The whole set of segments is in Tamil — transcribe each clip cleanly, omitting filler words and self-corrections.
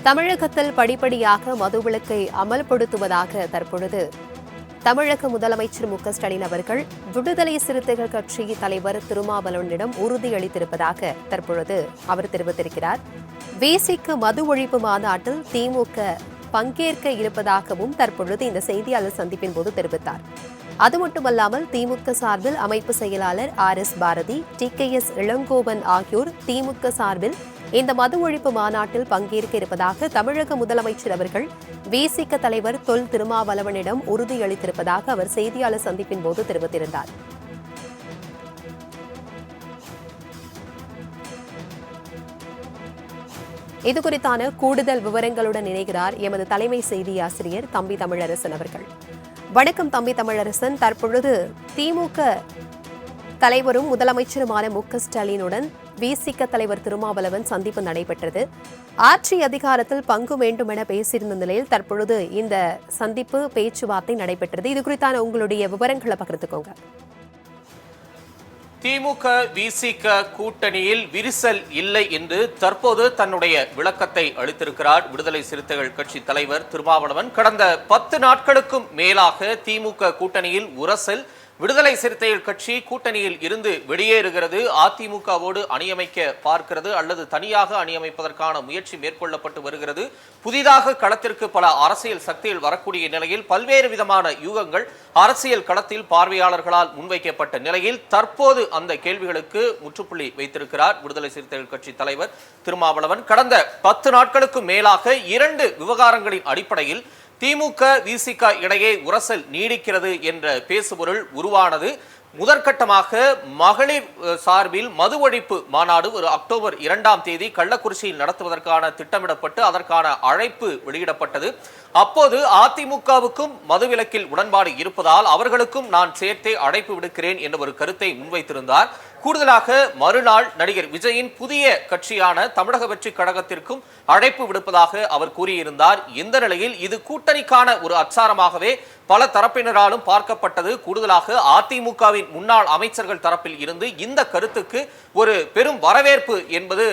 தமிழகத்தில் படிப்படியாக மதுவிலக்கை அமல்படுத்துவதாக தற்பொழுது தமிழக முதலமைச்சர் ஸ்டாலின் அவர்கள் விடுதலை சிறுத்தைகள் கட்சி தலைவர் திருமாவளவனிடம் உறுதியளித்திருப்பதாக தற்பொழுது அவர் தெரிவித்திருக்கிறார். விசிக மது ஒழிப்பு மாநாட்டில் திமுக பங்கேற்க இருப்பதாகவும் தற்பொழுது இந்த செய்தியாளர் சந்திப்பின் போது தெரிவித்தார். அது மட்டுமல்லாமல் திமுக சார்பில் அமைப்பு செயலாளர் RS பாரதி, TKS இளங்கோவன் ஆகியோர் திமுக சார்பில் இந்த மது ஒழிப்பு மாநாட்டில் பங்கேற்க இருப்பதாக தமிழக முதலமைச்சர் அவர்கள் விசிக தலைவர் தொல் திருமாவளவனிடம் உறுதியளித்திருப்பதாக அவர் செய்தியாளர் சந்திப்பின் போது தெரிவித்திருந்தார். இதுகுறித்தான கூடுதல் விவரங்களுடன் இணைகிறார் எமது தலைமை செய்தி ஆசிரியர் தம்பி தமிழரசன் அவர்கள். வணக்கம் தம்பி தமிழரசன். தற்பொழுது திமுக தலைவரும் முதலமைச்சருமான ஸ்டாலினுடன் விசிக தலைவர் திருமாவளவன் சந்திப்பு நடைபெற்றது. ஆட்சி அதிகாரத்தில் பங்கு வேண்டும் என பேசியிருந்த நிலையில் தற்பொழுது இந்த சந்திப்பு பேச்சுவார்த்தை நடைபெற்றது. இது குறித்தான உங்களுடைய விவரங்களை பகிர்ந்துக்கோங்க. திமுக விசிக கூட்டணியில் விரிசல் இல்லை என்று தற்போது தன்னுடைய விளக்கத்தை அளித்திருக்கிறார் விடுதலை சிறுத்தைகள் கட்சி தலைவர் திருமாவளவன். கடந்த 10 நாட்களுக்கும் மேலாக திமுக கூட்டணியில் உரசல். விடுதலை சிறுத்தைகள் கட்சி கூட்டணியில் இருந்து வெளியேறுகிறது, அதிமுகவோடு அணியமைக்க பார்க்கிறது அல்லது தனியாக அணியமைப்பதற்கான முயற்சி மேற்கொள்ளப்பட்டு வருகிறது. புதிதாக களத்திற்கு பல அரசியல் சக்திகள் வரக்கூடிய நிலையில் பல்வேறு விதமான யூகங்கள் அரசியல் களத்தில் பார்வையாளர்களால் முன்வைக்கப்பட்ட நிலையில் தற்போது அந்த கேள்விகளுக்கு முற்றுப்புள்ளி வைத்திருக்கிறார் விடுதலை சிறுத்தைகள் கட்சி தலைவர் திருமாவளவன். கடந்த 10 நாட்களுக்கு மேலாக 2 விவகாரங்களின் அடிப்படையில் திமுக விசிக இடையே உரசல் நீடிக்கிறது என்ற பேசுபொருள் உருவானது. முதற்கட்டமாக மகளிர் சார்பில் மது ஒழிப்பு மாநாடு ஒரு அக்டோபர் 2ஆம் தேதி கள்ளக்குறிச்சியில் நடத்துவதற்கான திட்டமிடப்பட்டு அதற்கான அழைப்பு வெளியிடப்பட்டது. அப்போது அதிமுகவுக்கும் மதுவிலக்கில் உடன்பாடு இருப்பதால் அவர்களுக்கும் நான் சேர்த்தே அழைப்பு விடுக்கிறேன் என்ற ஒரு கருத்தை முன்வைத்திருந்தார். கூடுதலாக மறுநாள் நடிகர் விஜயின் புதிய கட்சியான தமிழக வெற்றி கழகத்திற்கும் அழைப்பு விடுப்பதாக அவர் கூறியிருந்தார். இந்த நிலையில் இது கூட்டணிக்கான ஒரு அச்சாரமாகவே பல தரப்பினராலும் பார்க்கப்பட்டது. கூடுதலாக அதிமுகவின் முன்னாள் அமைச்சர்கள் தரப்பில் இருந்து இந்த கருத்துக்கு ஒரு பெரும் வரவேற்பு என்பது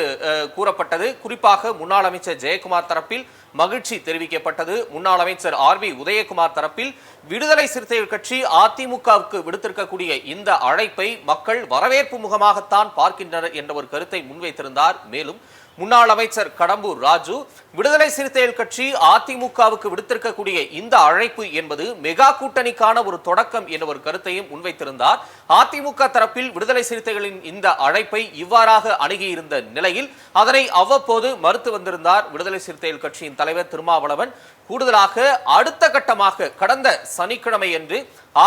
கூறப்பட்டது. குறிப்பாக முன்னாள் அமைச்சர் ஜெயக்குமார் தரப்பில் மகிழ்ச்சி தெரிவிக்கப்பட்டது. முன்னாள் அமைச்சர் RB உதயகுமார் தரப்பில் விடுதலை சிறுத்தைகள் கட்சி அதிமுகவுக்கு விடுத்திருக்கக்கூடிய இந்த அழைப்பை மக்கள் வரவேற்பு முகமாகத்தான் பார்க்கின்றனர் என்ற ஒரு கருத்தை முன்வைத்திருந்தார். மேலும் முன்னாள் அமைச்சர் கடம்பூர் ராஜு விடுதலை சிறுத்தைகள் கட்சி அதிமுகவுக்கு விடுத்திருக்கக்கூடிய இந்த அழைப்பு என்பது மெகா கூட்டணிக்கான ஒரு தொடக்கம் என்ற ஒரு கருத்தையும் முன்வைத்திருந்தார். அதிமுக தரப்பில் விடுதலை சிறுத்தைகளின் இந்த அழைப்பை இவ்வாறாக அணுகியிருந்த நிலையில் அதனை அவ்வப்போது மறுத்து வந்திருந்தார் விடுதலை சிறுத்தைகள் கட்சியின் தலைவர் திருமாவளவன். கூடுதலாக அடுத்த கட்டமாக கடந்த சனிக்கிழமை அன்று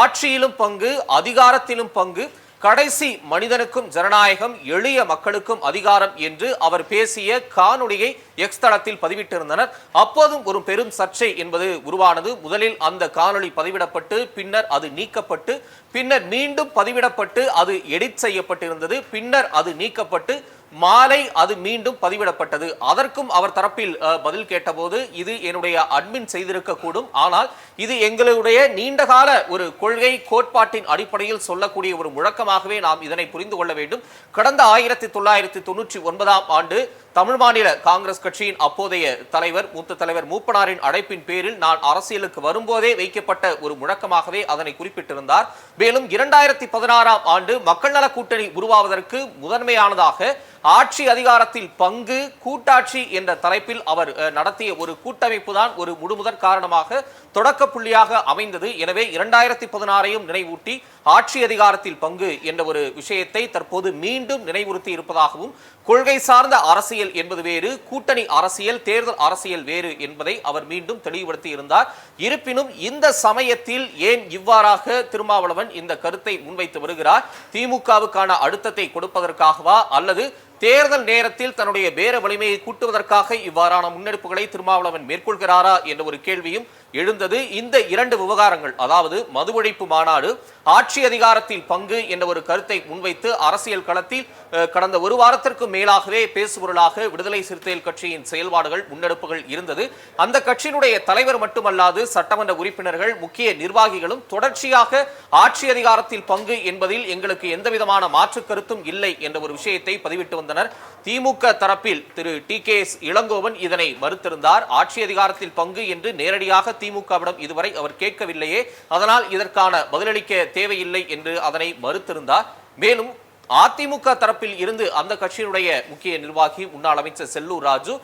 ஆட்சியிலும் பங்கு அதிகாரத்திலும் பங்கு, கடைசி மனிதனுக்கும் ஜனநாயகம், எளிய மக்களுக்கும் அதிகாரம் என்று அவர் பேசிய காணொளியை எக்ஸ் தளத்தில் பதிவிட்டிருந்தனர். அப்போதும் ஒரு பெரும் சர்ச்சை என்பது உருவானது. முதலில் அந்த காணொளி பதிவிடப்பட்டு பின்னர் அது நீக்கப்பட்டு பின்னர் மீண்டும் பதிவிடப்பட்டு அது எடிட் செய்யப்பட்டிருந்தது. பின்னர் அது நீக்கப்பட்டு மாலை அது மீண்டும் பதிவிடப்பட்டது. அதற்கும் அவர் தரப்பில் பதில் கேட்டபோது இது என்னுடைய அட்மின் செய்திருக்கக்கூடும், ஆனால் இது எங்களுடைய நீண்டகால ஒரு கொள்கை கோட்பாட்டின் அடிப்படையில் சொல்லக்கூடிய ஒரு முழக்கமாகவே நாம் இதனை புரிந்து கொள்ள வேண்டும். கடந்த 1999ஆம் ஆண்டு தமிழ் மாநில காங்கிரஸ் கட்சியின் அப்போதைய தலைவர் மூத்த தலைவர் மூப்பனாரின் அழைப்பின் பேரில் நான் அரசியலுக்கு வரும்போதே வைக்கப்பட்ட ஒரு முழக்கமாகவே அதனை குறிப்பிட்டிருந்தார். மேலும் 2016ஆம் ஆண்டு மக்கள் நல கூட்டணி உருவாவதற்கு முதன்மையானதாக ஆட்சி அதிகாரத்தில் பங்கு கூட்டாட்சி என்ற தலைப்பில் அவர் நடத்திய ஒரு கூட்டமைப்பு தான் ஒரு முழுமுதற் காரணமாக தொடக்க புள்ளியாக அமைந்தது. எனவே 2016ஐயும் நினைவூட்டி ஆட்சி அதிகாரத்தில் பங்கு என்ற ஒரு விஷயத்தை தற்போது மீண்டும் நினைவுறுத்தி இருப்பதாகவும், கொள்கை சார்ந்த அரசியல் என்பது வேறு, கூட்டணி அரசியல், தேர்தல் அரசியல் வேறு என்பதை அவர் மீண்டும் தெளிவுபடுத்தி இருந்தார். இருப்பினும் இந்த சமயத்தில் ஏன் இவ்வாறாக திருமாவளவன் இந்த கருத்தை முன்வைத்து வருகிறார்? திமுகவுக்கான அழுத்தத்தை கொடுப்பதற்காகவா அல்லது தேர்தல் நேரத்தில் தன்னுடைய பேர வலிமையை கூட்டுவதற்காக இவ்வாறான முன்னெடுப்புகளை திருமாவளவன் மேற்கொள்கிறாரா என்ற ஒரு கேள்வியும் எழுந்தது. இந்த 2 விவகாரங்கள், அதாவது மது ஒழிப்பு மாநாடு, ஆட்சி அதிகாரத்தில் பங்கு என்ற ஒரு கருத்தை முன்வைத்து அரசியல் களத்தில் கடந்த ஒரு வாரத்திற்கு மேலாகவே பேசுபொருளாக விடுதலை சிறுத்தைகள் கட்சியின் செயல்பாடுகள் முன்னெடுப்புகள் இருந்தது. அந்த கட்சியினுடைய தலைவர் மட்டுமல்லாது சட்டமன்ற உறுப்பினர்கள், முக்கிய நிர்வாகிகளும் தொடர்ச்சியாக ஆட்சி அதிகாரத்தில் பங்கு என்பதில் எங்களுக்கு எந்தவிதமான மாற்று கருத்தும் இல்லை என்ற ஒரு விஷயத்தை பதிவிட்டு வந்தனர். கொண்டிருந்தனர். திமுக தரப்பில் திரு டி.கே.எஸ். இளங்கோவன் இதனை மறுத்திருந்தார். ஆட்சி அதிகாரத்தில் பங்கு என்று நேரடியாக திமுகவிடம் இதுவரை அவர் கேட்கவில்லையே, அதனால் இதற்கான பதிலளிக்க தேவையில்லை என்று அதனை மறுத்திருந்தார். மேலும் அதிமுக தரப்பில் இருந்து அந்த கட்சியினுடைய முக்கிய நிர்வாகி முன்னாள் அமைச்சர் செல்லூர் ராஜு,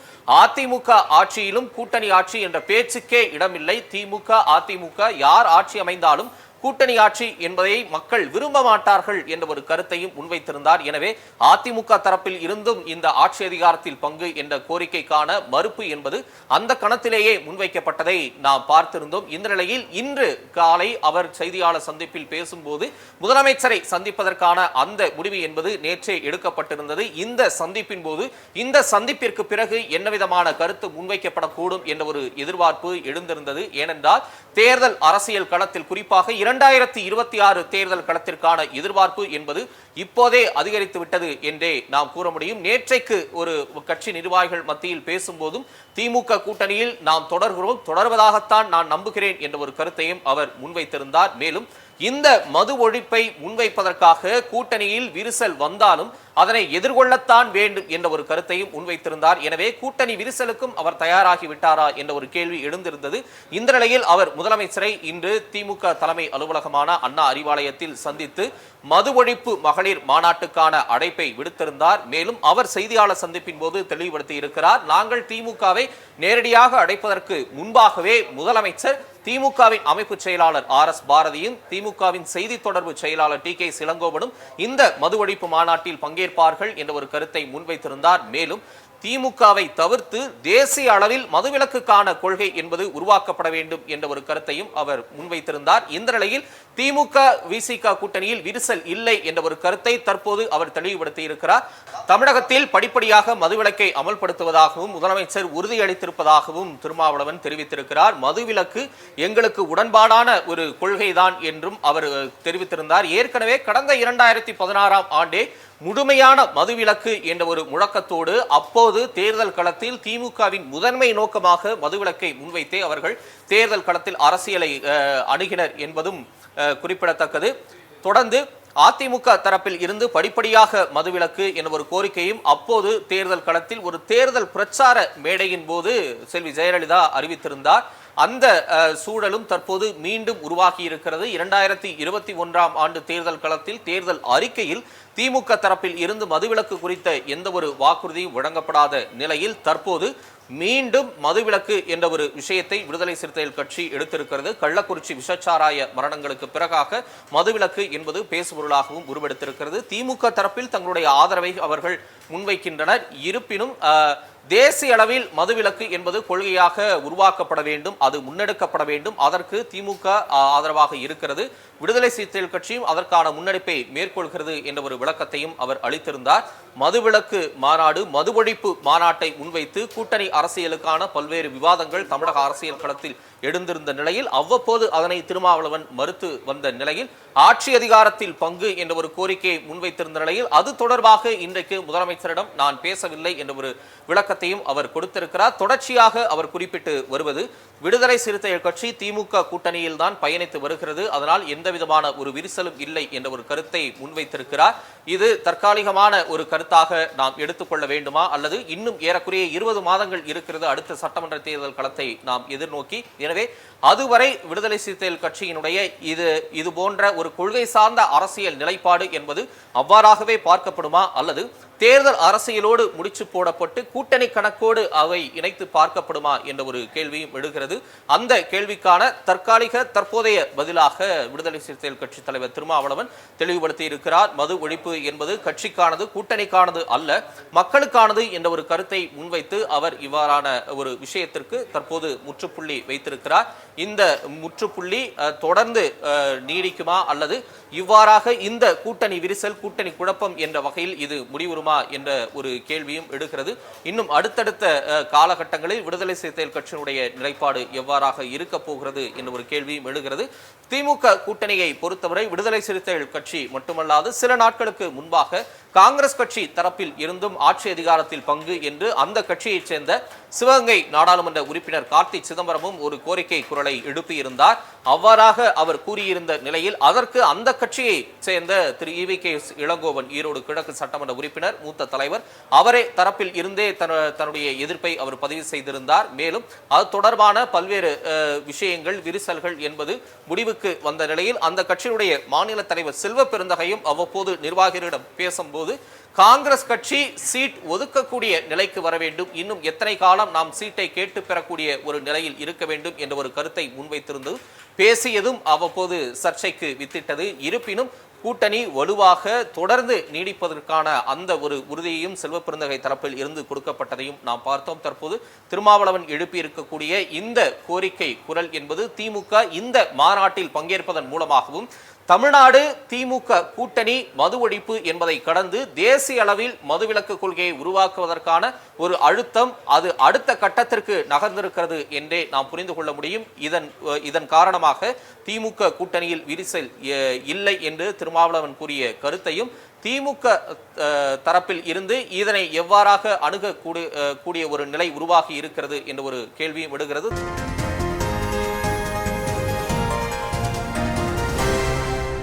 அதிமுக ஆட்சியிலும் கூட்டணி ஆட்சி என்ற பேச்சுக்கே இடமில்லை, திமுக அதிமுக யார் ஆட்சி அமைந்தாலும் கூட்டணி ஆட்சி என்பதை மக்கள் விரும்ப மாட்டார்கள் என்ற ஒரு கருத்தையும் முன்வைத்திருந்தார். எனவே அதிமுக தரப்பில் இருந்தும் இந்த ஆட்சி அதிகாரத்தில் பங்கு என்ற கோரிக்கைக்கான மறுப்பு என்பது அந்த கணத்திலேயே முன்வைக்கப்பட்டதை நாம் பார்த்திருந்தோம். இந்த நிலையில் இன்று காலை அவர் செய்தியாளர் சந்திப்பில் பேசும்போது முதலமைச்சரை சந்திப்பதற்கான அந்த முடிவு என்பது நேற்றே எடுக்கப்பட்டிருந்தது. இந்த சந்திப்பின் போது இந்த சந்திப்பிற்கு பிறகு என்ன விதமான கருத்து முன்வைக்கப்படக்கூடும் என்ற ஒரு எதிர்பார்ப்பு எழுந்திருந்தது. ஏனென்றால் தேர்தல் அரசியல் களத்தில் குறிப்பாக 2026 தேர்தல் களத்திற்கான எதிர்பார்ப்பு என்பது இப்போதே அதிகரித்து விட்டது என்றே நாம் கூற முடியும். நேற்றைக்கு ஒரு கட்சி நிர்வாகிகள் மத்தியில் பேசும்போதும் திமுக கூட்டணியில் நாம் தொடர்வதாகத்தான் நான் நம்புகிறேன் என்ற ஒரு கருத்தையும் அவர் முன்வைத்திருந்தார். மேலும் இந்த மது ஒழிப்பை முன்வைப்பதற்காக கூட்டணியில் விரிசல் வந்தாலும் அதனை எதிர்கொள்ளத்தான் வேண்டும் என்ற ஒரு கருத்தையும் முன்வைத்திருந்தார். எனவே கூட்டணி விரிசலுக்கும் அவர் தயாராகி விட்டாரா என்ற ஒரு கேள்வி எழுந்திருந்தது. இந்த நிலையில் அவர் முதலமைச்சரை இன்று திமுக தலைமை அலுவலகமான அண்ணா அறிவாலயத்தில் சந்தித்து மது ஒழிப்பு மகளிர் மாநாட்டுக்கான அழைப்பை விடுத்திருந்தார். மேலும் அவர் செய்தியாளர் சந்திப்பின் போது தெளிவுபடுத்தி இருக்கிறார். நாங்கள் திமுகவை நேரடியாக அழைப்பதற்கு முன்பாகவே முதலமைச்சர் திமுகவின் அமைப்பு செயலாளர் ஆர்.எஸ். பாரதியும் திமுகவின் செய்தி தொடர்பு செயலாளர் டி.கே.எஸ். இளங்கோவனும் இந்த மது ஒழிப்பு மாநாட்டில் பங்கேற்பார்கள் என்ற ஒரு கருத்தை முன்வைத்திருந்தார். மேலும் திமுகவை தவிர்த்து தேசிய அளவில் மதுவிலக்குக்கான கொள்கை என்பது உருவாக்கப்பட வேண்டும் என்ற ஒரு கருத்தையும் அவர் முன்வைத்திருந்தார். இந்த நிலையில் திமுக விசிக கூட்டணியில் விரிசல் இல்லை என்ற ஒரு கருத்தை தற்போது அவர் தெளிவுபடுத்தி இருக்கிறார். தமிழகத்தில் படிப்படியாக மதுவிலக்கை அமல்படுத்துவதாகவும் முதலமைச்சர் உறுதியளித்திருப்பதாகவும் திருமாவளவன் தெரிவித்திருக்கிறார். மதுவிலக்கு எங்களுக்கு உடன்பாடான ஒரு கொள்கைதான் என்றும் அவர் தெரிவித்திருந்தார். ஏற்கனவே கடந்த 2016ஆம் ஆண்டே முழுமையான மதுவிலக்கு என்ற ஒரு முழக்கத்தோடு அப்போது தேர்தல் களத்தில் திமுகவின் முதன்மை நோக்கமாக மதுவிலக்கை முன்வைத்தே அவர்கள் தேர்தல் களத்தில் அரசியலை அணுகினர் என்பதும் குறிப்பிடத்தக்கது. தொடர்ந்து அதிமுக தரப்பில் இருந்து படிப்படியாக மதுவிலக்கு என்ற ஒரு கோரிக்கையும் அப்போது தேர்தல் களத்தில் ஒரு தேர்தல் பிரச்சார மேடையின் போது செல்வி ஜெயலலிதா அறிவித்திருந்தார். அந்த சூழலும் தற்போது மீண்டும் உருவாகி இருக்கிறது. 2021ஆம் ஆண்டு தேர்தல் களத்தில் தேர்தல் அறிக்கையில் திமுக தரப்பில் இருந்து மதுவிலக்கு குறித்த எந்த ஒரு வாக்குறுதியும் வழங்கப்படாத நிலையில் தற்போது மீண்டும் மதுவிலக்கு என்ற ஒரு விஷயத்தை விடுதலை சிறுத்தைகள் கட்சி எடுத்திருக்கிறது. கள்ளக்குறிச்சி விஷச்சாராய மரணங்களுக்கு பிறகாக மதுவிலக்கு என்பது பேசுபொருளாகவும் உருவெடுத்திருக்கிறது. திமுக தரப்பில் தங்களுடைய ஆதரவை அவர்கள் முன்வைக்கின்றனர். இருப்பினும் தேசிய அளவில் மதுவிலக்கு என்பது கொள்கையாக உருவாக்கப்பட வேண்டும், அது முன்னெடுக்கப்பட வேண்டும். அதற்கு திமுக ஆதரவாக இருக்கிறது. விடுதலை சிறுத்தைகள் கட்சியும் அதற்கான முன்னெடுப்பை மேற்கொள்கிறது என்ற ஒரு விளக்கத்தையும் அவர் அளித்திருந்தார். மதுவிலக்கு மாநாடு, மது ஒழிப்பு மாநாட்டை முன்வைத்து கூட்டணி அரசியலுக்கான பல்வேறு விவாதங்கள் தமிழக அரசியல் களத்தில் எழுந்திருந்த நிலையில் அவ்வப்போது அதனை திருமாவளவன் மறுத்து வந்த நிலையில் ஆட்சி அதிகாரத்தில் பங்கு என்ற ஒரு கோரிக்கையை முன்வைத்திருந்த நிலையில் அது தொடர்பாக இன்றைக்கு முதலமைச்சரிடம் நான் பேசவில்லை என்ற ஒரு விளக்கத்தையும் அவர் கொடுத்திருக்கிறார். தொடர்ச்சியாக அவர் குறிப்பிட்டு வருவது விடுதலை சிறுத்தைகள் கட்சி திமுக கூட்டணியில் தான் பயணித்து வருகிறது, அதனால் எந்த விதமான ஒரு விரிசலும் இல்லை என்ற ஒரு கருத்தை முன்வைத்திருக்கிறார். இது தற்காலிகமான ஒரு கருத்தாக நாம் எடுத்துக்கொள்ள வேண்டுமா, அல்லது இன்னும் ஏறக்குறைய 20 மாதங்கள் இருக்கிறது அடுத்த சட்டமன்ற தேர்தல் களத்தை நாம் எதிர்நோக்கி. எனவே அதுவரை விடுதலை சிறுத்தைகள் கட்சியினுடைய இது போன்ற ஒரு கொள்கை சார்ந்த அரசியல் நிலைப்பாடு என்பது அவ்வாறாகவே பார்க்கப்படுமா, அல்லது தேர்தல் அரசியலோடு முடிச்சு போடப்பட்டு கூட்டணி கணக்கோடு அவை இணைத்து பார்க்கப்படுமா என்ற ஒரு கேள்வியும் எழுகிறது. அந்த கேள்விக்கான தற்போதைய பதிலாக விடுதலை சிறுத்தைகள் கட்சி தலைவர் திருமாவளவன் தெளிவுபடுத்தி இருக்கிறார். மது ஒழிப்பு என்பது கட்சிக்கானது, கூட்டணிக்கானது அல்ல, மக்களுக்கானது என்ற ஒரு கருத்தை முன்வைத்து அவர் இவ்வாறான ஒரு விஷயத்திற்கு தற்போது முற்றுப்புள்ளி வைத்திருக்கிறார். இந்த முற்றுப்புள்ளி தொடர்ந்து நீடிக்குமா, அல்லது இவ்வாறாக இந்த கூட்டணி விரிசல், கூட்டணி குழப்பம் என்ற வகையில் இது முடிவுறுமா என்ற ஒரு கேள்வியும் எடுக்கிறது. இன்னும் அடுத்தடுத்த காலகட்டங்களில் விடுதலை சிறுத்தைகள் கட்சியினுடைய நிலைப்பாடு எவ்வாறாக இருக்க போகிறது என்ற ஒரு கேள்வியும் எழுகிறது. திமுக கூட்டணியை பொறுத்தவரை விடுதலை சிறுத்தைகள் கட்சி மட்டுமல்லாது சில நாட்களுக்கு முன்பாக காங்கிரஸ் கட்சி தரப்பில் இருந்தும் ஆட்சி அதிகாரத்தில் பங்கு என்று அந்த கட்சியைச் சேர்ந்த சிவகங்கை நாடாளுமன்ற உறுப்பினர் கார்த்தி சிதம்பரமும் ஒரு கோரிக்கை குரலை எழுப்பியிருந்தார். அவ்வாறாக அவர் கூறியிருந்த நிலையில் அதற்கு அந்த கட்சியை சேர்ந்த திரு EVK இளங்கோவன், ஈரோடு கிழக்கு சட்டமன்ற உறுப்பினர், மூத்த தலைவர், அவரே தரப்பில் இருந்தே தன்னுடைய எதிர்ப்பை அவர் பதிவு செய்திருந்தார். மேலும் அது தொடர்பான பல்வேறு விஷயங்கள், விரிசல்கள் என்பது முடிவுக்கு வந்த நிலையில் அந்த கட்சியுடைய மாநில தலைவர் செல்வ பெருந்தகையும் அவ்வப்போது நிர்வாகிகளிடம் பேசும்போது காங்கிரஸ் கட்சி சீட் ஒதுக்கக்கூடிய நிலைக்கு வர வேண்டும், இன்னும் எத்தனை காலம் நாம் சீட்டை கேட்டு பெறக்கூடிய ஒரு நிலையில் இருக்க வேண்டும் என்ற ஒரு கருத்தை முன்வைத்திருந்தது. பேசியதும் அவ்வப்போது சர்ச்சைக்கு வித்திட்டது. இருப்பினும் கூட்டணி வலுவாக தொடர்ந்து நீடிப்பதற்கான அந்த ஒரு உறுதியையும் செல்வ பெருந்தகை தரப்பில் இருந்து கொடுக்கப்பட்டதையும் நாம் பார்த்தோம். தற்போது திருமாவளவன் எழுப்பியிருக்கக்கூடிய இந்த கோரிக்கை குரல் என்பது திமுக இந்த மாநாட்டில் பங்கேற்பதன் மூலமாகவும் தமிழ்நாடு திமுக கூட்டணி மது ஒழிப்பு என்பதை கடந்து தேசிய அளவில் மதுவிலக்கு கொள்கையை உருவாக்குவதற்கான ஒரு அழுத்தம் அது அடுத்த கட்டத்திற்கு நகர்ந்திருக்கிறது என்றே நாம் புரிந்து கொள்ள முடியும். இதன் காரணமாக திமுக கூட்டணியில் விரிசல் இல்லை என்று திருமாவளவன் கூறிய கருத்தையும் திமுக தரப்பில் இருந்து இதனை எவ்வாறாக அணுகக்கூடிய ஒரு நிலை உருவாகி இருக்கிறது என்ற ஒரு கேள்வியும் விடுகிறது.